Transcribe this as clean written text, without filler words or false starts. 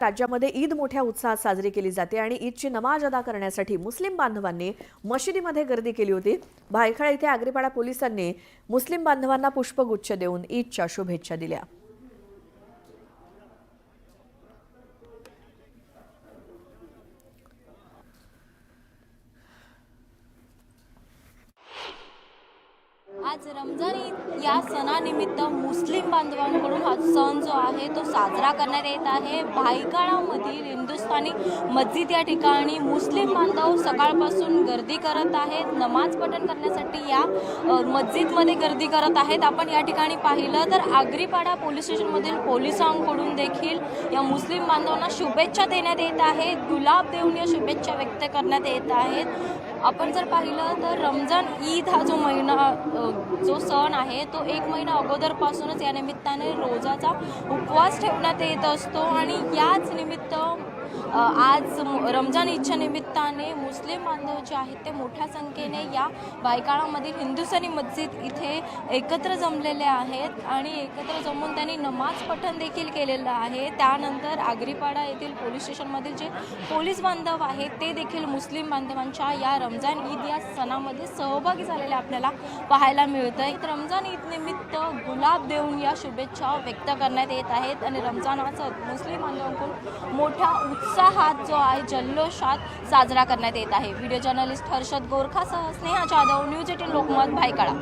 राज्यामध्ये ईद मोठ्या उत्साहात साजरी केली जाते आणि ईदची नमाज अदा करण्यासाठी मुस्लिम बांधवांनी मशिदीमध्ये गर्दी केली होती। भायखळा इथे आग्रीपाडा पोलिसांनी मुस्लिम बांधवांना पुष्पगुच्छ देऊन ईदच्या शुभेच्छा दिल्या। आज रमजान ईद या सणानिमित्त मुस्लिम बांधवांकडून हा सण जो आहे तो साजरा करण्यात येत आहे। भायखळामधील हिंदुस्थानी मस्जिद या ठिकाणी मुस्लिम बांधव सकाळपासून गर्दी करत आहेत, नमाज पठण करण्यासाठी या मस्जिदमध्ये गर्दी करत आहेत। आपण या ठिकाणी पाहिलं तर आग्रीपाडा पोलीस स्टेशनमधील पोलिसांकडून देखील या मुस्लिम बांधवांना शुभेच्छा देण्यात येत आहेत, गुलाब देऊन या शुभेच्छा व्यक्त करण्यात येत आहेत। आपण जर पाहिलं तर रमजान ईद हा जो महिना जो सण आहे तो 1 महिना अगोदरपासूनच या निमित्ताने रोजाचा उपवास ठेवण्यात येत असतो आणि याच निमित्त आज रमजान ईदच्या निमित्ताने मुस्लिम बांधव जे आहेत ते मोठ्या संख्येने या भायखळामधील हिंदुस्थानी मस्जिद इथे एकत्र जमलेले आहेत आणि एकत्र जमून त्यांनी नमाज पठण देखील केलेलं आहे। त्यानंतर आग्रीपाडा येथील पोलीस स्टेशनमधील जे पोलीस बांधव आहेत ते देखील मुस्लिम बांधवांच्या या रमजान ईद या सणामध्ये सहभागी झालेले आपल्याला पाहायला मिळतं। रमजान ईद निमित्त गुलाब देऊन या शुभेच्छा व्यक्त करण्यात येत आहेत आणि रमजानाचा मुस्लिम बांधवांकडून मोठ्या उत्साहात जो आहे जल्लोषात साजरा करण्यात येत आहे। व्हिडिओ जर्नलिस्ट हर्षद गोरखासह स्नेहा जाधव, न्यूज 18 लोकमत, भायखळा।